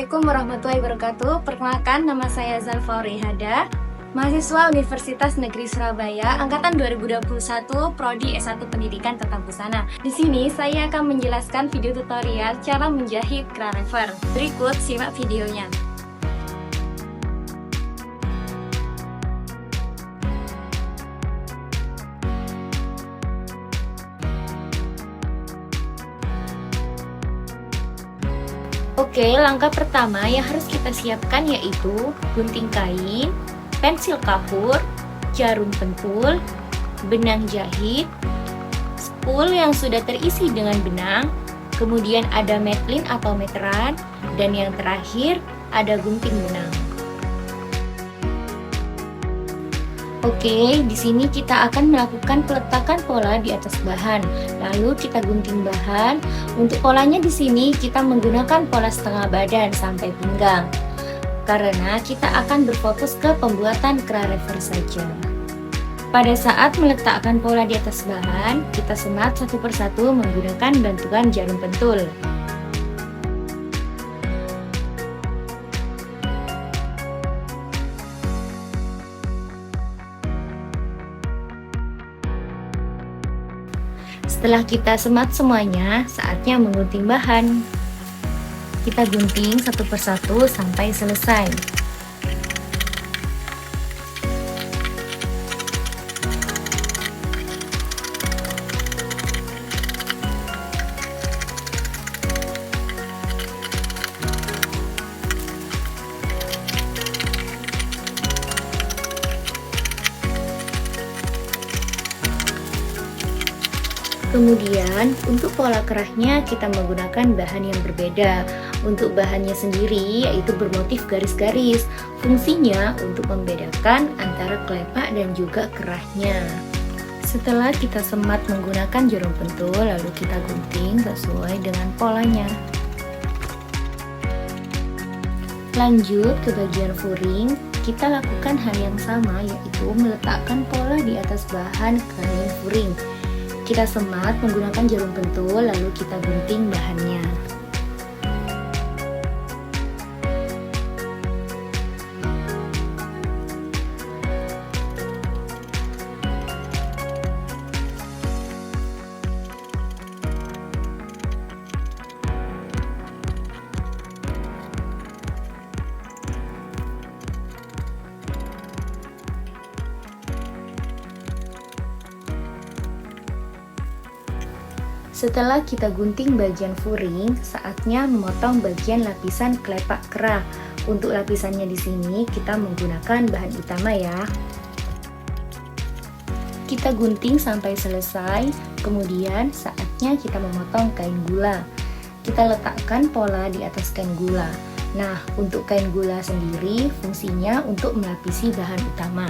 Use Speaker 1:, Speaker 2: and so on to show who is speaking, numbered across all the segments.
Speaker 1: Assalamualaikum warahmatullahi wabarakatuh. Perkenalkan, nama saya Zalfa Rehada, mahasiswa Universitas Negeri Surabaya, angkatan 2021, Prodi S1 Pendidikan Tata Busana. Di sini saya akan menjelaskan video tutorial cara menjahit kera rever. Berikut simak videonya. Oke, langkah pertama yang harus kita siapkan yaitu gunting kain, pensil kapur, jarum pentul, benang jahit, spool yang sudah terisi dengan benang, kemudian ada metlin atau meteran, dan yang terakhir ada gunting benang. Oke, di sini kita akan melakukan peletakan pola di atas bahan. Lalu kita gunting bahan. Untuk polanya di sini kita menggunakan pola setengah badan sampai pinggang. Karena kita akan berfokus ke pembuatan kera rever saja. Pada saat meletakkan pola di atas bahan, kita semat satu persatu menggunakan bantuan jarum pentul. Setelah kita semat semuanya, saatnya menggunting bahan. Kita gunting satu persatu sampai selesai. Kemudian untuk pola kerahnya kita menggunakan bahan yang berbeda. Untuk bahannya sendiri yaitu bermotif garis-garis. Fungsinya untuk membedakan antara kelepak dan juga kerahnya. Setelah kita semat menggunakan jarum pentul, lalu kita gunting sesuai dengan polanya. Lanjut ke bagian furing, kita lakukan hal yang sama yaitu meletakkan pola di atas bahan kain furing. Kita semat menggunakan jarum pentul, lalu kita gunting bahannya. Setelah kita gunting bagian furing, saatnya memotong bagian lapisan kelepak kera. Untuk lapisannya di sini kita menggunakan bahan utama ya. Kita gunting sampai selesai, kemudian saatnya kita memotong kain gula. Kita letakkan pola di atas kain gula. Nah, untuk kain gula sendiri fungsinya untuk melapisi bahan utama.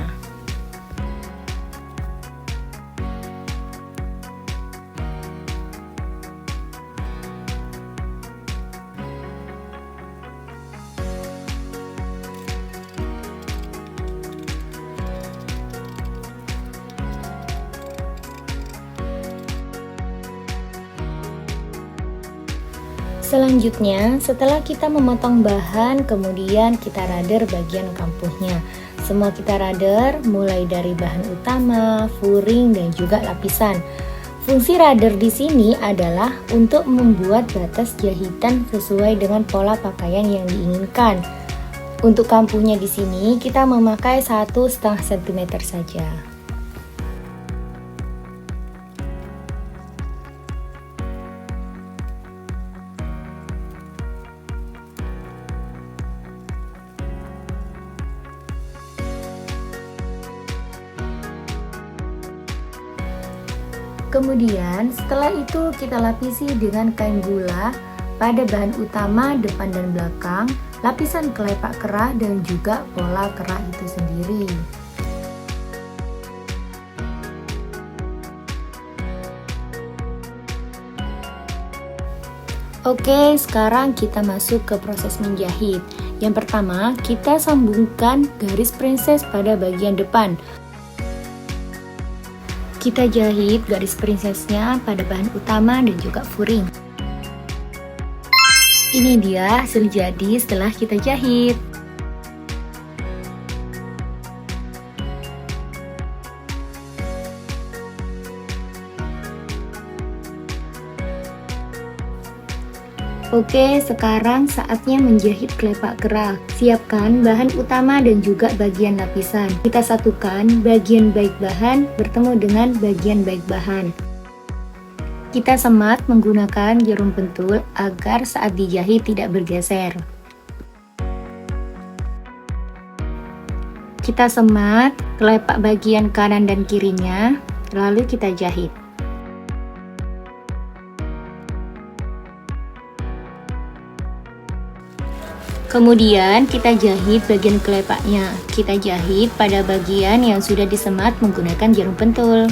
Speaker 1: Selanjutnya, setelah kita memotong bahan, kemudian kita rader bagian kampuhnya. Semua kita rader, mulai dari bahan utama, furing, dan juga lapisan. Fungsi rader di sini adalah untuk membuat batas jahitan sesuai dengan pola pakaian yang diinginkan. Untuk kampuhnya di sini kita memakai 1,5 cm saja. Kemudian setelah itu kita lapisi dengan kain gula pada bahan utama depan dan belakang, lapisan kelepak kerah dan juga pola kerah itu sendiri. Oke, sekarang kita masuk ke proses menjahit. Yang pertama, kita sambungkan garis princess pada bagian depan. Kita jahit garis princessnya pada bahan utama dan juga furing. Ini dia hasil jadi setelah kita jahit. Oke, sekarang saatnya menjahit kelepak kerah. Siapkan bahan utama dan juga bagian lapisan. Kita satukan bagian baik bahan bertemu dengan bagian baik bahan. Kita semat menggunakan jarum pentul agar saat dijahit tidak bergeser. Kita semat kelepak bagian kanan dan kirinya, lalu kita jahit. Kemudian kita jahit bagian kelepaknya. Kita jahit pada bagian yang sudah disemat menggunakan jarum pentul.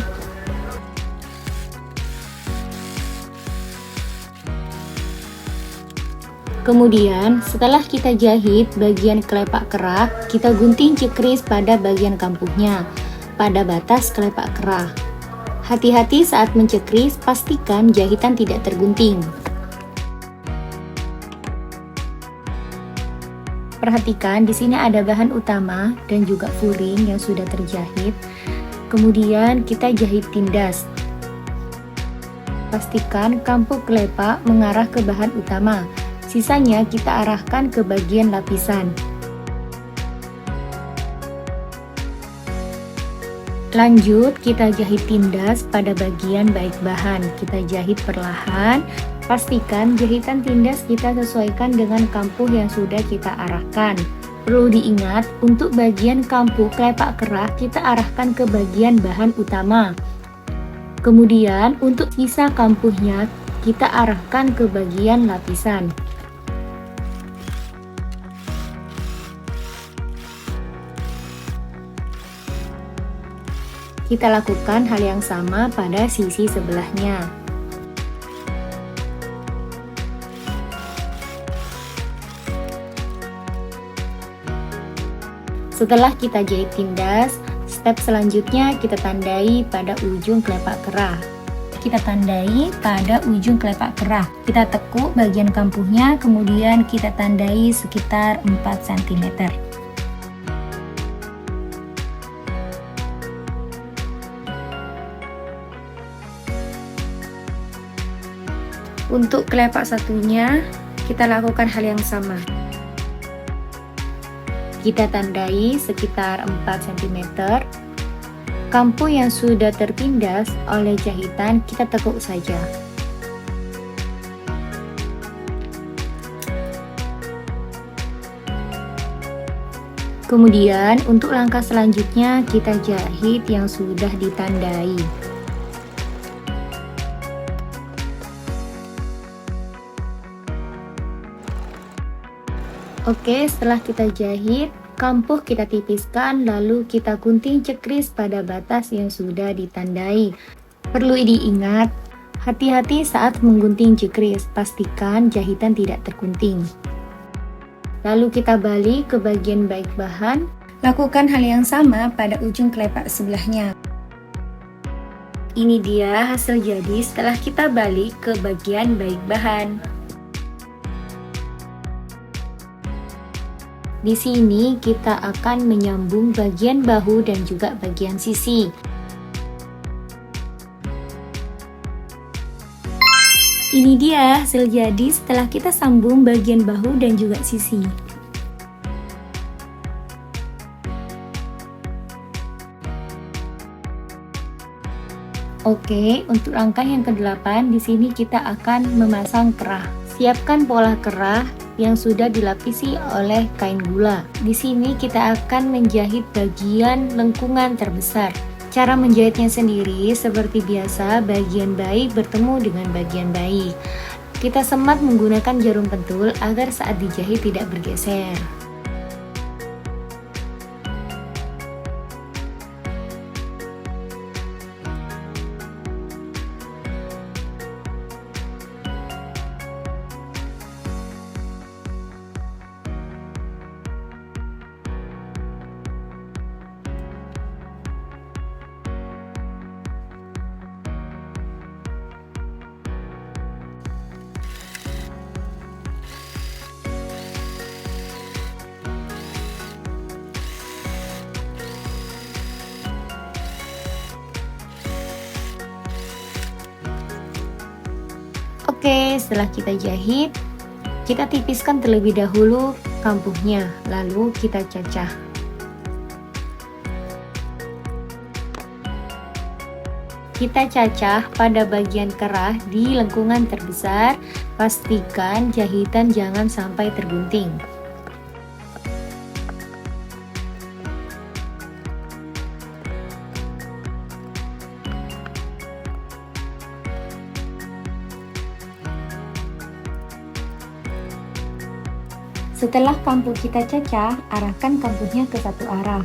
Speaker 1: Kemudian setelah kita jahit bagian kelepak kerah, kita gunting cekris pada bagian kampuhnya, pada batas kelepak kerah. Hati-hati saat mencekris, pastikan jahitan tidak tergunting. Perhatikan di sini ada bahan utama dan juga furing yang sudah terjahit. Kemudian kita jahit tindas. Pastikan kampuh kelepak mengarah ke bahan utama. Sisanya kita arahkan ke bagian lapisan. Lanjut kita jahit tindas pada bagian baik bahan. Kita jahit perlahan. Pastikan jahitan tindas kita sesuaikan dengan kampuh yang sudah kita arahkan. Perlu diingat, untuk bagian kampuh kelepak kerah kita arahkan ke bagian bahan utama. Kemudian untuk sisa kampuhnya kita arahkan ke bagian lapisan. Kita lakukan hal yang sama pada sisi sebelahnya. Setelah kita jahit tindas, step selanjutnya kita tandai pada ujung kelepak kerah. Kita tandai pada ujung kelepak kerah. Kita tekuk bagian kampuhnya, kemudian kita tandai sekitar 4 cm. Untuk kelepak satunya, kita lakukan hal yang sama. Kita tandai sekitar 4 cm. Kampuh yang sudah tertindas oleh jahitan kita tekuk saja. Kemudian untuk langkah selanjutnya kita jahit yang sudah ditandai. Oke, setelah kita jahit, kampuh kita tipiskan, lalu kita gunting cekris pada batas yang sudah ditandai. Perlu diingat, hati-hati saat menggunting cekris, pastikan jahitan tidak tergunting. Lalu kita balik ke bagian baik bahan, lakukan hal yang sama pada ujung kelepak sebelahnya. Ini dia hasil jadi setelah kita balik ke bagian baik bahan. Di sini kita akan menyambung bagian bahu dan juga bagian sisi. Ini dia hasil jadi setelah kita sambung bagian bahu dan juga sisi. Oke, untuk langkah yang ke-8 di sini kita akan memasang kerah. Siapkan pola kerah yang sudah dilapisi oleh kain gula. Di sini kita akan menjahit bagian lengkungan terbesar. Cara menjahitnya sendiri seperti biasa, bagian baik bertemu dengan bagian baik. Kita semat menggunakan jarum pentul agar saat dijahit tidak bergeser. Oke, setelah kita jahit, kita tipiskan terlebih dahulu kampuhnya, lalu kita cacah. Kita cacah pada bagian kerah di lengkungan terbesar, pastikan jahitan jangan sampai tergunting. Setelah kampuh kita cacah, arahkan kampuhnya ke satu arah.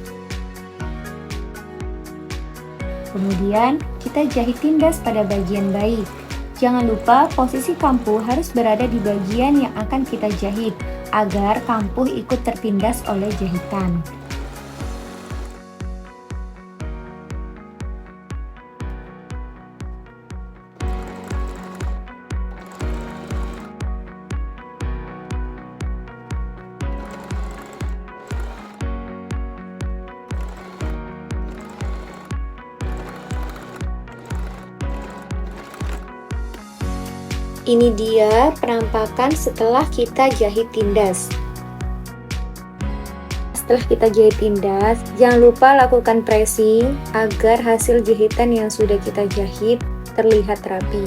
Speaker 1: Kemudian, kita jahit tindas pada bagian baik. Jangan lupa posisi kampuh harus berada di bagian yang akan kita jahit, agar kampuh ikut tertindas oleh jahitan. Ini dia penampakan setelah kita jahit tindas. Setelah kita jahit tindas, jangan lupa lakukan pressing agar hasil jahitan yang sudah kita jahit terlihat rapi.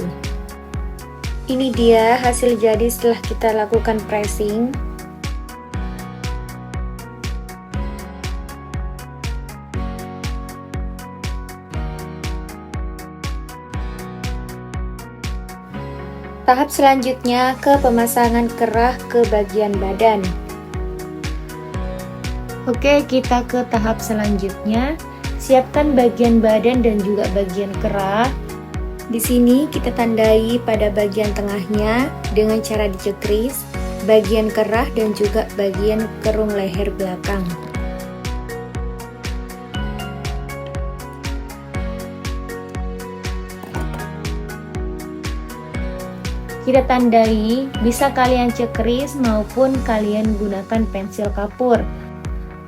Speaker 1: Ini dia hasil jadi setelah kita lakukan pressing. Tahap selanjutnya ke pemasangan kerah ke bagian badan. Oke, kita ke tahap selanjutnya. Siapkan bagian badan dan juga bagian kerah. Di sini kita tandai pada bagian tengahnya dengan cara dicekris, bagian kerah dan juga bagian kerung leher belakang. Kita tandai, bisa kalian cekris maupun kalian gunakan pensil kapur.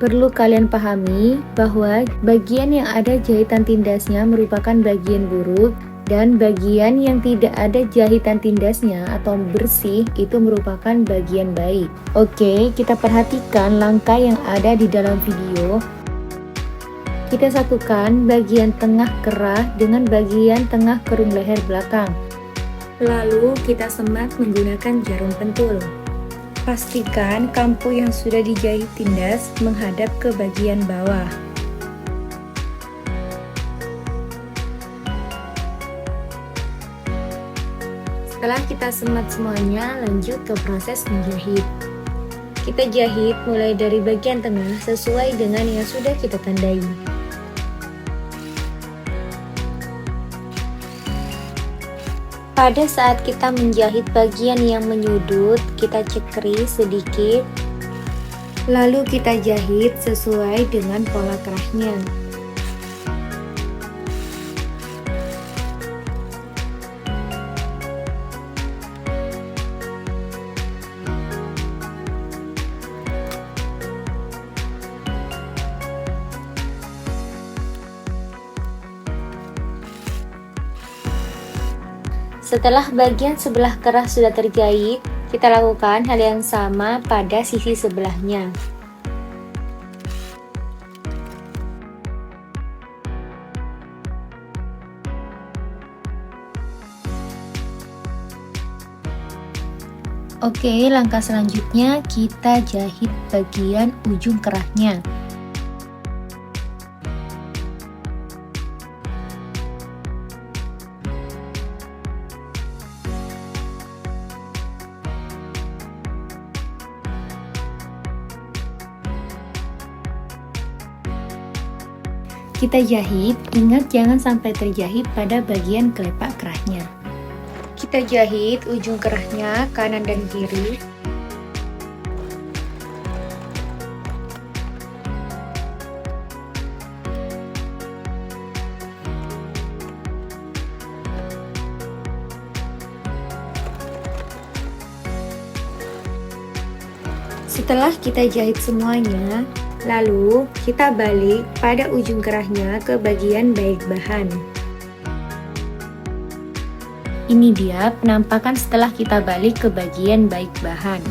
Speaker 1: Perlu kalian pahami bahwa bagian yang ada jahitan tindasnya merupakan bagian buruk dan bagian yang tidak ada jahitan tindasnya atau bersih itu merupakan bagian baik. Oke, kita perhatikan langkah yang ada di dalam video. Kita satukan bagian tengah kerah dengan bagian tengah kerung leher belakang. Lalu kita semat menggunakan jarum pentul. Pastikan kampuh yang sudah dijahit tindas menghadap ke bagian bawah. Setelah kita semat semuanya, lanjut ke proses menjahit. Kita jahit mulai dari bagian tengah sesuai dengan yang sudah kita tandai. Pada saat kita menjahit bagian yang menyudut, kita cekris sedikit, lalu kita jahit sesuai dengan pola kerahnya. Setelah bagian sebelah kerah sudah terjahit, kita lakukan hal yang sama pada sisi sebelahnya. Oke, langkah selanjutnya kita jahit bagian ujung kerahnya. Kita jahit, ingat jangan sampai terjahit pada bagian kelepak kerahnya. Kita jahit ujung kerahnya kanan dan kiri. Setelah kita jahit semuanya, lalu kita balik pada ujung kerahnya ke bagian baik bahan. Ini dia penampakan setelah kita balik ke bagian baik bahan.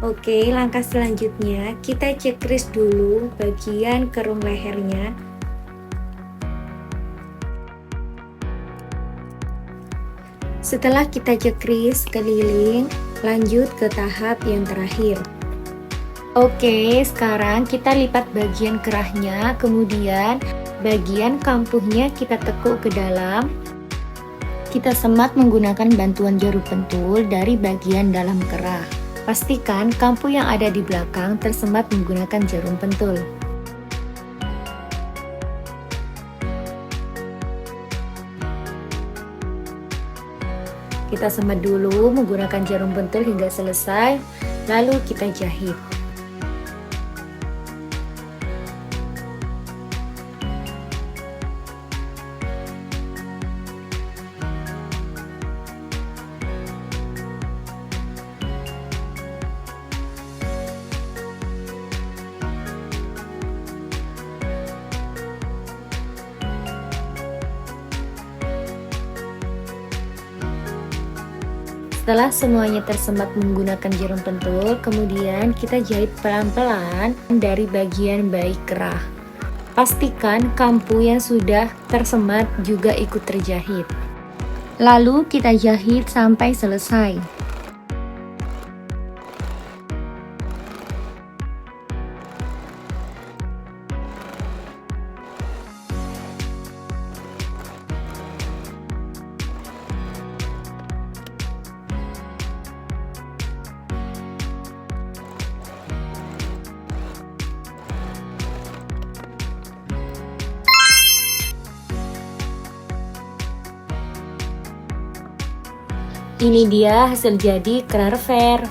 Speaker 1: Oke, langkah selanjutnya kita cek kris dulu bagian kerung lehernya. Setelah kita cek kris keliling, lanjut ke tahap yang terakhir. Oke, sekarang kita lipat bagian kerahnya, kemudian bagian kampuhnya kita tekuk ke dalam. Kita semat menggunakan bantuan jarum pentul dari bagian dalam kerah. Pastikan kampuh yang ada di belakang tersemat menggunakan jarum pentul. Kita semat dulu menggunakan jarum pentul hingga selesai, lalu kita jahit. Setelah semuanya tersemat menggunakan jarum pentul, kemudian kita jahit pelan-pelan dari bagian baik kerah. Pastikan kampuh yang sudah tersemat juga ikut terjahit. Lalu kita jahit sampai selesai. Ini dia hasil jadi kerah rever.